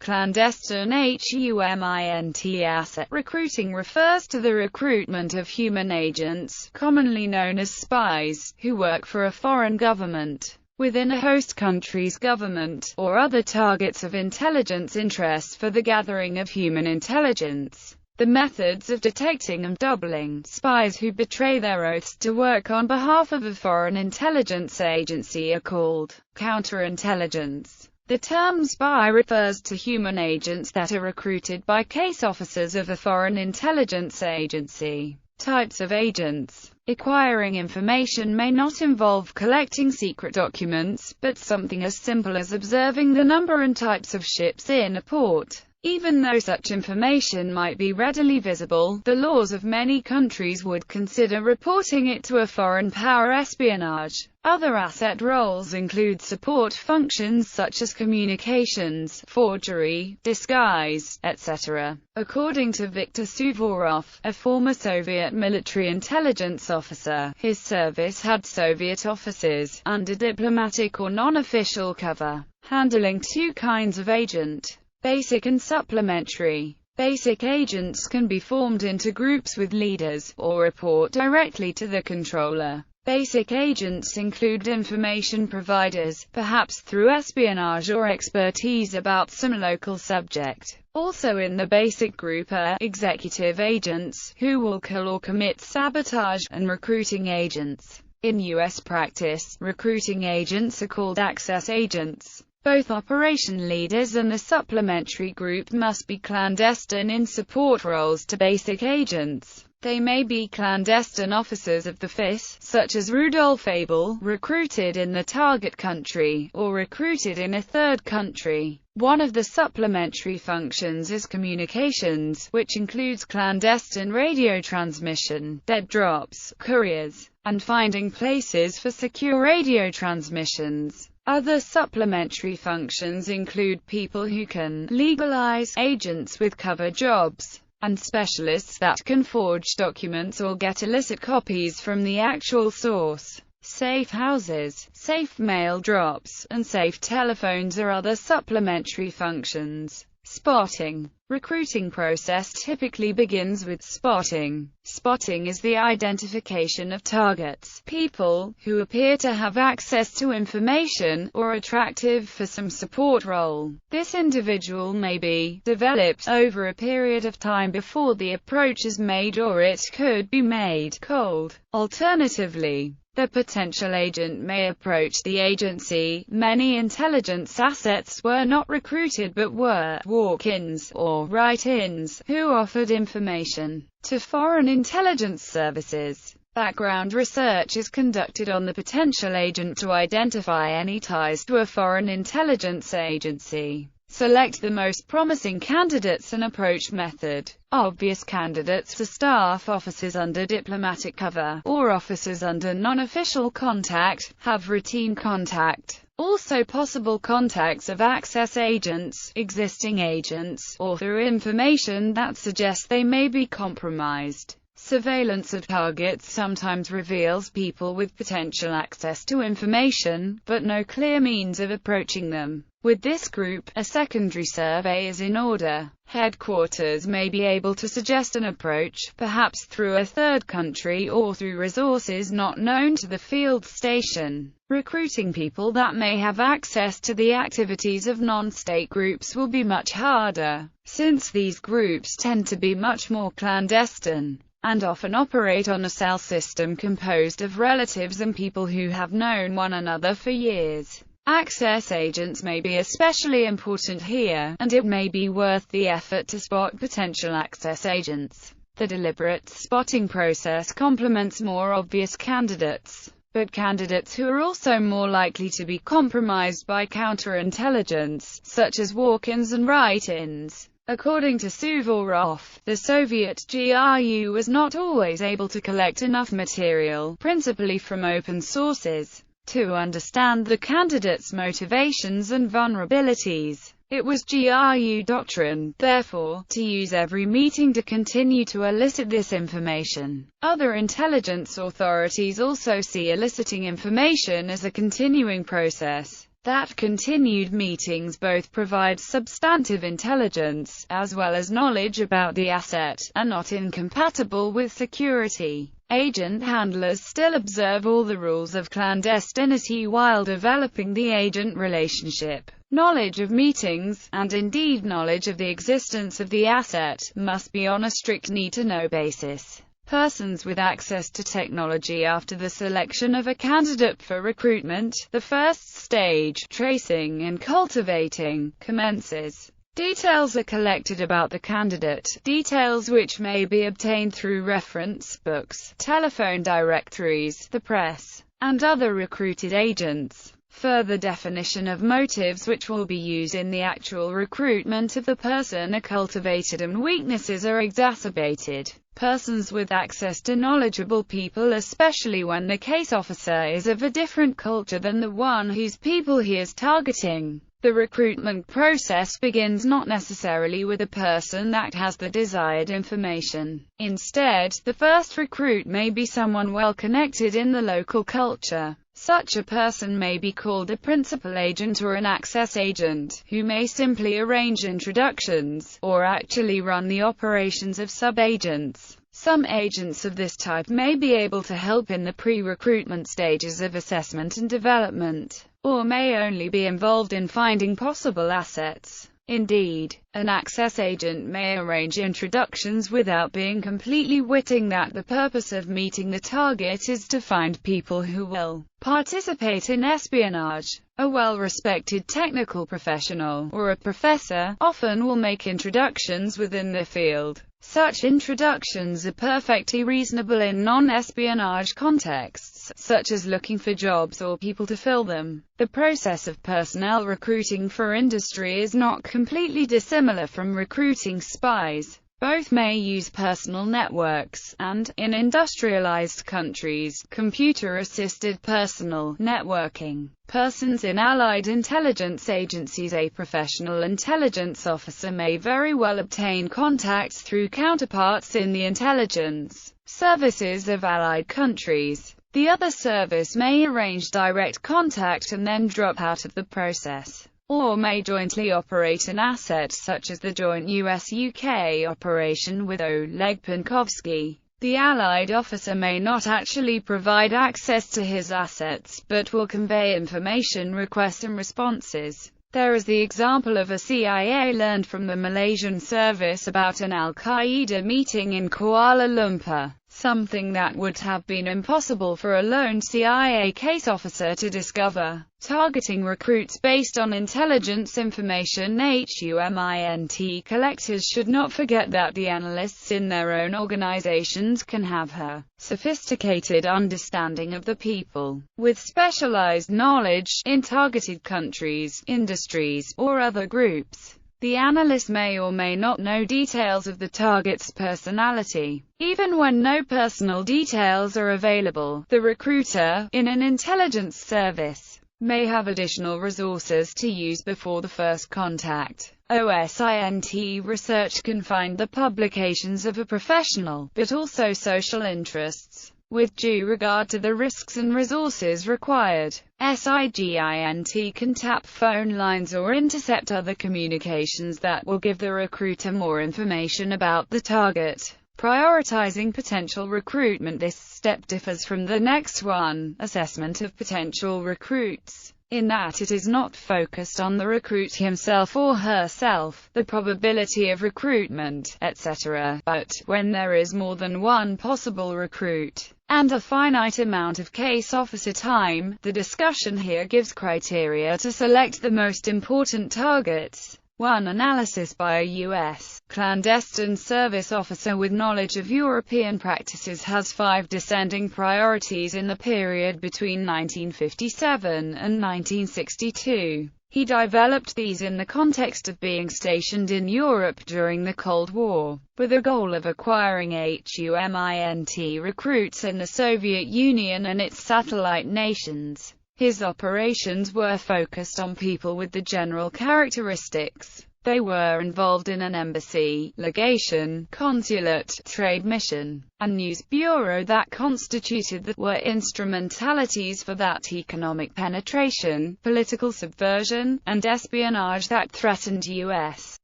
clandestine HUMINT asset. Recruiting refers to the recruitment of human agents, commonly known as spies, who work for a foreign government, within a host country's government, or other targets of intelligence interests for the gathering of human intelligence. The methods of detecting and doubling spies who betray their oaths to work on behalf of a foreign intelligence agency are called counterintelligence. The term spy refers to human agents that are recruited by case officers of a foreign intelligence agency. Types of agents. Acquiring information may not involve collecting secret documents, but something as simple as observing the number and types of ships in a port. Even though such information might be readily visible, the laws of many countries would consider reporting it to a foreign power espionage. Other asset roles include support functions such as communications, forgery, disguise, etc. According to Viktor Suvorov, a former Soviet military intelligence officer, his service had Soviet offices, under diplomatic or non-official cover, handling two kinds of agent: basic and supplementary. Basic agents can be formed into groups with leaders, or report directly to the controller. Basic agents include information providers, perhaps through espionage or expertise about some local subject. Also in the basic group are executive agents, who will kill or commit sabotage, and recruiting agents. In U.S. practice, recruiting agents are called access agents. Both operation leaders and the supplementary group must be clandestine in support roles to basic agents. They may be clandestine officers of the FIS, such as Rudolf Abel, recruited in the target country, or recruited in a third country. One of the supplementary functions is communications, which includes clandestine radio transmission, dead drops, couriers, and finding places for secure radio transmissions. Other supplementary functions include people who can legalize, agents with cover jobs, and specialists that can forge documents or get illicit copies from the actual source. Safe houses, safe mail drops, and safe telephones are other supplementary functions. Spotting. Recruiting process typically begins with spotting. Spotting is the identification of targets, people who appear to have access to information, or attractive for some support role. This individual may be developed over a period of time before the approach is made, or it could be made cold. Alternatively, the potential agent may approach the agency. Many intelligence assets were not recruited but were walk-ins or write-ins, who offered information to foreign intelligence services. Background research is conducted on the potential agent to identify any ties to a foreign intelligence agency. Select the most promising candidates and approach method. Obvious candidates are staff officers under diplomatic cover, or officers under non-official contact, have routine contact. Also possible contacts of access agents, existing agents, or through information that suggests they may be compromised. Surveillance of targets sometimes reveals people with potential access to information, but no clear means of approaching them. With this group, a secondary survey is in order. Headquarters may be able to suggest an approach, perhaps through a third country or through resources not known to the field station. Recruiting people that may have access to the activities of non-state groups will be much harder, since these groups tend to be much more clandestine, and often operate on a cell system composed of relatives and people who have known one another for years. Access agents may be especially important here, and it may be worth the effort to spot potential access agents. The deliberate spotting process complements more obvious candidates, but candidates who are also more likely to be compromised by counterintelligence, such as walk-ins and write-ins. According to Suvorov, the Soviet GRU was not always able to collect enough material, principally from open sources, to understand the candidates' motivations and vulnerabilities. It was GRU doctrine, therefore, to use every meeting to continue to elicit this information. Other intelligence authorities also see eliciting information as a continuing process. that continued meetings both provide substantive intelligence, as well as knowledge about the asset, are not incompatible with security. Agent handlers still observe all the rules of clandestinity while developing the agent relationship. Knowledge of meetings, and indeed knowledge of the existence of the asset, must be on a strict need-to-know basis. Persons with access to technology after the selection of a candidate for recruitment, the first stage, tracing and cultivating, commences. Details are collected about the candidate, details which may be obtained through reference books, telephone directories, the press, and other recruited agents. Further definition of motives which will be used in the actual recruitment of the person are cultivated and weaknesses are exacerbated. Persons with access to knowledgeable people, especially when the case officer is of a different culture than the one whose people he is targeting. The recruitment process begins not necessarily with a person that has the desired information. Instead, the first recruit may be someone well connected in the local culture. Such a person may be called a principal agent or an access agent, who may simply arrange introductions, or actually run the operations of sub-agents. Some agents of this type may be able to help in the pre-recruitment stages of assessment and development, or may only be involved in finding possible assets. Indeed, an access agent may arrange introductions without being completely witting that the purpose of meeting the target is to find people who will participate in espionage. A well-respected technical professional, or a professor, often will make introductions within the field. Such introductions are perfectly reasonable in non-espionage contexts, such as looking for jobs or people to fill them. The process of personnel recruiting for industry is not completely dissimilar from recruiting spies. Both may use personal networks, and, in industrialized countries, computer-assisted personal networking. Persons in allied intelligence agencies. A professional intelligence officer may very well obtain contacts through counterparts in the intelligence services of allied countries. The other service may arrange direct contact and then drop out of the process, or may jointly operate an asset such as the joint US-UK operation with Oleg Penkovsky. The Allied officer may not actually provide access to his assets, but will convey information requests and responses. There is the example of a CIA learned from the Malaysian service about an Al-Qaeda meeting in Kuala Lumpur, something that would have been impossible for a lone CIA case officer to discover. Targeting recruits based on intelligence information. HUMINT collectors should not forget that the analysts in their own organizations can have a sophisticated understanding of the people, with specialized knowledge, in targeted countries, industries, or other groups. The analyst may or may not know details of the target's personality. Even when no personal details are available, the recruiter, in an intelligence service, may have additional resources to use before the first contact. OSINT research can find the publications of a professional, but also social interests, with due regard to the risks and resources required. SIGINT can tap phone lines or intercept other communications that will give the recruiter more information about the target. Prioritizing potential recruitment. This step differs from the next one, assessment of potential recruits, in that it is not focused on the recruit himself or herself, the probability of recruitment, etc., but, when there is more than one possible recruit, and a finite amount of case officer time, the discussion here gives criteria to select the most important targets. 1. Analysis by a U.S. clandestine service officer with knowledge of European practices has 5 descending priorities in the period between 1957 and 1962. He developed these in the context of being stationed in Europe during the Cold War, with the goal of acquiring HUMINT recruits in the Soviet Union and its satellite nations. His operations were focused on people with the general characteristics They were involved in an embassy, legation, consulate, trade mission, and news bureau that constituted the were instrumentalities for that economic penetration, political subversion, and espionage that threatened U.S.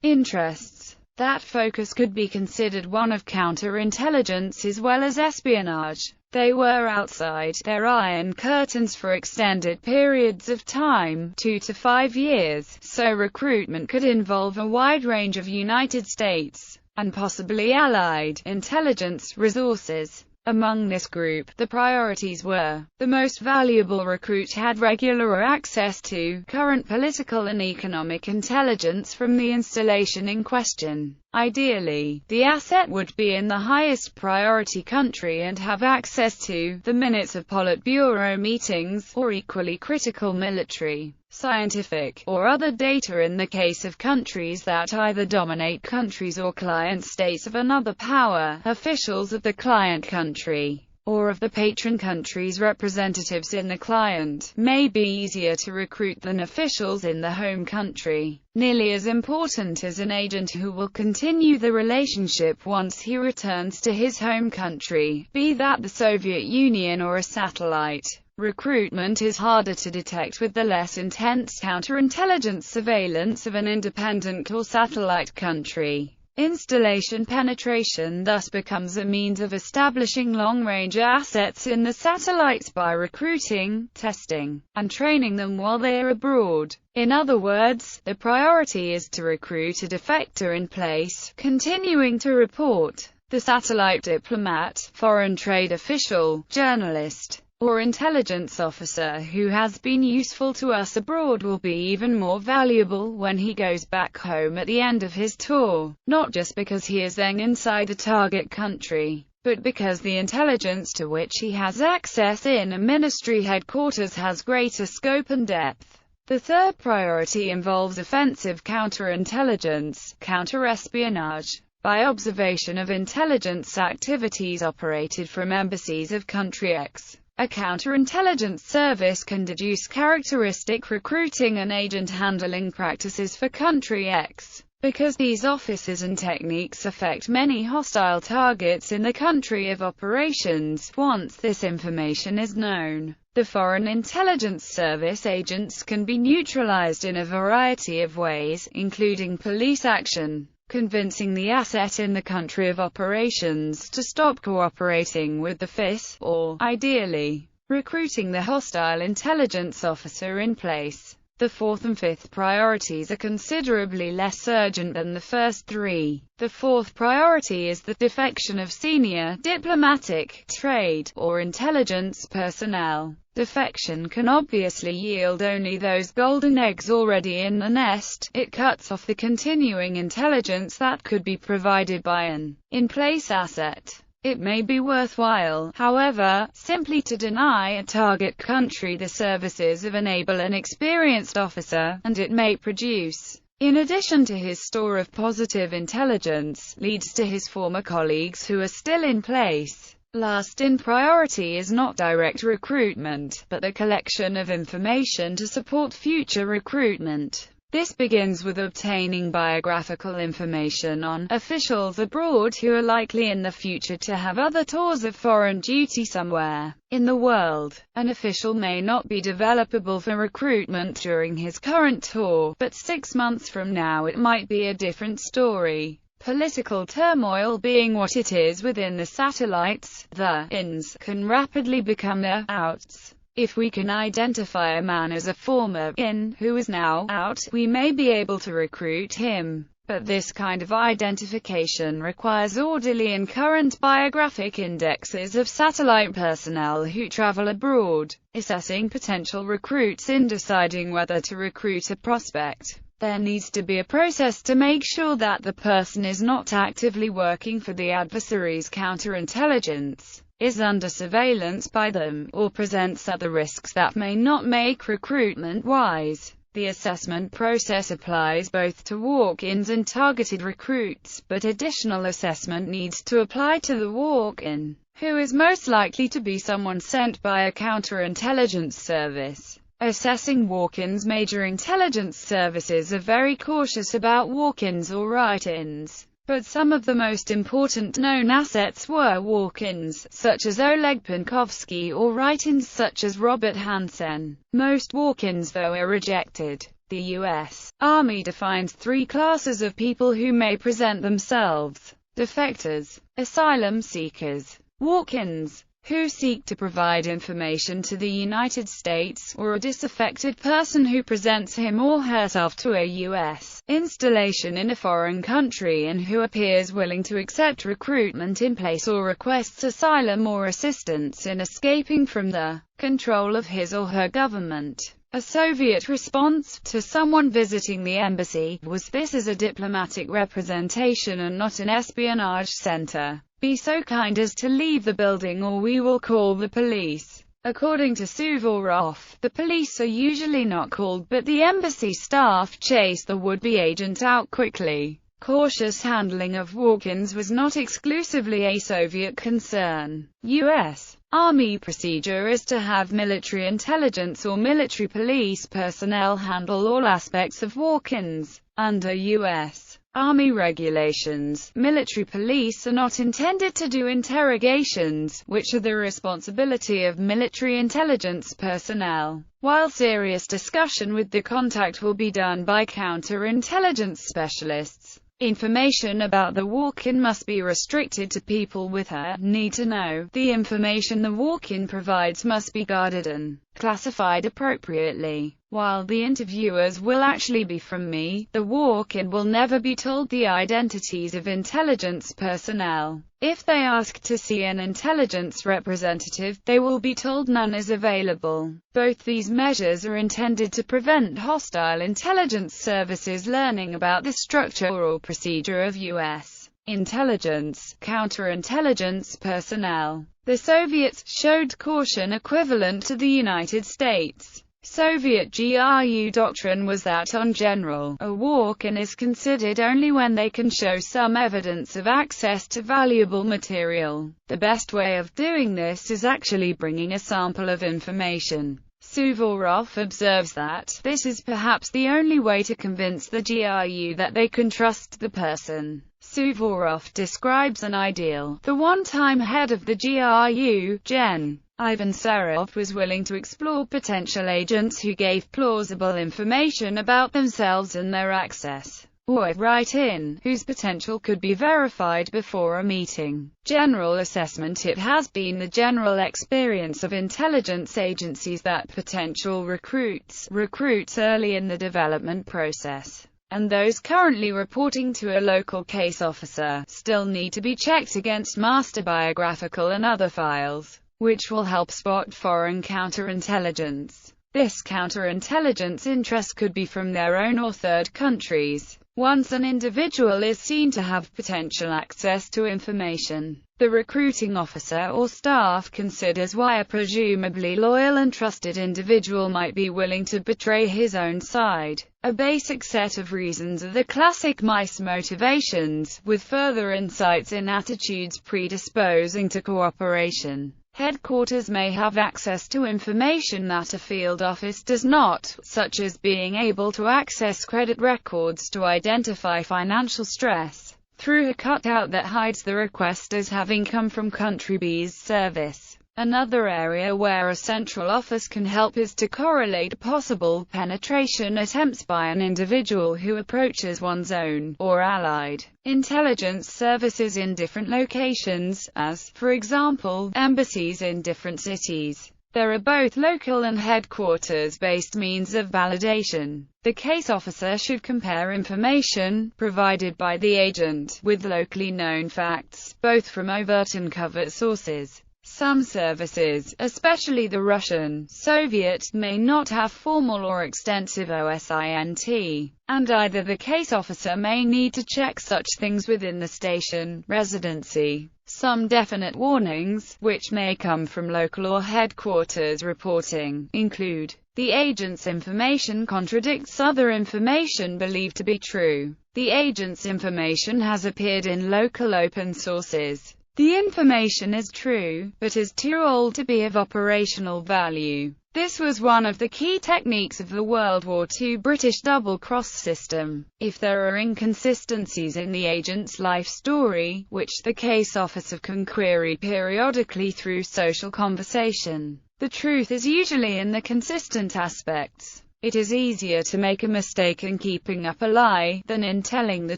interests. That focus could be considered one of counterintelligence as well as espionage. They were outside their iron curtains for extended periods of time, 2 to 5 years, so recruitment could involve a wide range of United States, and possibly Allied, intelligence resources. Among this group, the priorities were: the most valuable recruit had regular access to current political and economic intelligence from the installation in question. Ideally, the asset would be in the highest priority country and have access to the minutes of Politburo meetings, or equally critical military, scientific, or other data in the case of countries that either dominate countries or client states of another power, officials of the client country, or of the patron country's representatives in the client, may be easier to recruit than officials in the home country. Nearly as important as an agent who will continue the relationship once he returns to his home country, be that the Soviet Union or a satellite. Recruitment is harder to detect with the less intense counterintelligence surveillance of an independent or satellite country. Installation penetration thus becomes a means of establishing long-range assets in the satellites by recruiting, testing, and training them while they are abroad. In other words, the priority is to recruit a defector in place, continuing to report. The satellite diplomat, foreign trade official, journalist, or intelligence officer who has been useful to us abroad will be even more valuable when he goes back home at the end of his tour, not just because he is then inside the target country, but because the intelligence to which he has access in a ministry headquarters has greater scope and depth. The third priority involves offensive counterintelligence, counterespionage. By observation of intelligence activities operated from embassies of country X. A counterintelligence service can deduce characteristic recruiting and agent handling practices for country X. Because these offices and techniques affect many hostile targets in the country of operations, once this information is known, the Foreign Intelligence Service agents can be neutralized in a variety of ways, including police action, convincing the asset in the country of operations to stop cooperating with the FIS, or, ideally, recruiting the hostile intelligence officer in place. The fourth and fifth priorities are considerably less urgent than the first three. The fourth priority is the defection of senior, diplomatic, trade, or intelligence personnel. Defection can obviously yield only those golden eggs already in the nest. It cuts off the continuing intelligence that could be provided by an in-place asset. It may be worthwhile, however, simply to deny a target country the services of an able and experienced officer, and it may produce, in addition to his store of positive intelligence, leads to his former colleagues who are still in place. Last in priority is not direct recruitment, but the collection of information to support future recruitment. This begins with obtaining biographical information on officials abroad who are likely in the future to have other tours of foreign duty somewhere in the world. An official may not be developable for recruitment during his current tour, but 6 months from now it might be a different story. Political turmoil being what it is within the satellites, the ins can rapidly become the outs. If we can identify a man as a former in who is now out, we may be able to recruit him. But this kind of identification requires orderly and current biographic indexes of satellite personnel who travel abroad. Assessing potential recruits in deciding whether to recruit a prospect, there needs to be a process to make sure that the person is not actively working for the adversary's counterintelligence, is under surveillance by them, or presents other risks that may not make recruitment wise. The assessment process applies both to walk-ins and targeted recruits, but additional assessment needs to apply to the walk-in, who is most likely to be someone sent by a counterintelligence service. assessing walk-ins. Major intelligence services are very cautious about walk-ins or write-ins, but some of the most important known assets were walk-ins, such as Oleg Penkovsky, or write-ins such as Robert Hansen. Most walk-ins, though, are rejected. The U.S. Army defines 3 classes of people who may present themselves: defectors, asylum seekers, walk-ins, who seek to provide information to the United States, or a disaffected person who presents him or herself to a U.S. installation in a foreign country and who appears willing to accept recruitment in place or requests asylum or assistance in escaping from the control of his or her government. A Soviet response to someone visiting the embassy was, "This is a diplomatic representation and not an espionage center. Be so kind as to leave the building or we will call the police." According to Suvorov, the police are usually not called, but the embassy staff chase the would-be agent out quickly. Cautious handling of walk-ins was not exclusively a Soviet concern. U.S. Army procedure is to have military intelligence or military police personnel handle all aspects of walk-ins. Under U.S. Army regulations, military police are not intended to do interrogations, which are the responsibility of military intelligence personnel, while serious discussion with the contact will be done by counterintelligence specialists. Information about the walk-in must be restricted to people with a need to know. The information the walk-in provides must be guarded and classified appropriately. While the interviewers will actually be from me, the walk-in will never be told the identities of intelligence personnel. If they ask to see an intelligence representative, they will be told none is available. Both these measures are intended to prevent hostile intelligence services learning about the structure or procedure of U.S. intelligence, counterintelligence personnel. The Soviets showed caution equivalent to the United States. Soviet GRU doctrine was that on general, a walk-in is considered only when they can show some evidence of access to valuable material. The best way of doing this is actually bringing a sample of information. Suvorov observes that this is perhaps the only way to convince the GRU that they can trust the person. Suvorov describes an ideal. The one-time head of the GRU, Gen. Ivan Serov, was willing to explore potential agents who gave plausible information about themselves and their access, or write-in, whose potential could be verified before a meeting. General assessment: it has been the general experience of intelligence agencies that potential recruit early in the development process, and those currently reporting to a local case officer still need to be checked against master biographical and other files, which will help spot foreign counterintelligence. This counterintelligence interest could be from their own or third countries. Once an individual is seen to have potential access to information, the recruiting officer or staff considers why a presumably loyal and trusted individual might be willing to betray his own side. A basic set of reasons are the classic mice motivations, with further insights in attitudes predisposing to cooperation. Headquarters may have access to information that a field office does not, such as being able to access credit records to identify financial stress through a cutout that hides the request as having come from country B's service. Another area where a central office can help is to correlate possible penetration attempts by an individual who approaches one's own, or allied, intelligence services in different locations, as, for example, embassies in different cities. There are both local and headquarters-based means of validation. The case officer should compare information provided by the agent with locally known facts, both from overt and covert sources. Some services, especially the Russian, Soviet, may not have formal or extensive OSINT, and either the case officer may need to check such things within the station residency. Some definite warnings, which may come from local or headquarters reporting, include: the agent's information contradicts other information believed to be true. The agent's information has appeared in local open sources. The information is true, but is too old to be of operational value. This was one of the key techniques of the World War II British double-cross system. If there are inconsistencies in the agent's life story, which the case officer can query periodically through social conversation, the truth is usually in the consistent aspects. It is easier to make a mistake in keeping up a lie than in telling the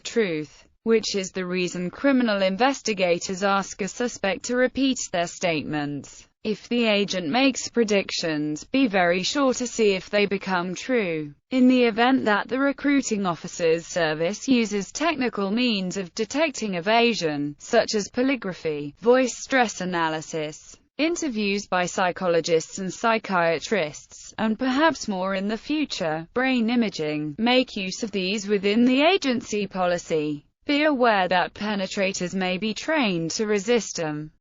truth, which is the reason criminal investigators ask a suspect to repeat their statements. If the agent makes predictions, be very sure to see if they become true. In the event that the recruiting officer's service uses technical means of detecting evasion, such as polygraphy, voice stress analysis, interviews by psychologists and psychiatrists, and perhaps more in the future, brain imaging, make use of these within the agency policy. Be aware that penetrators may be trained to resist them.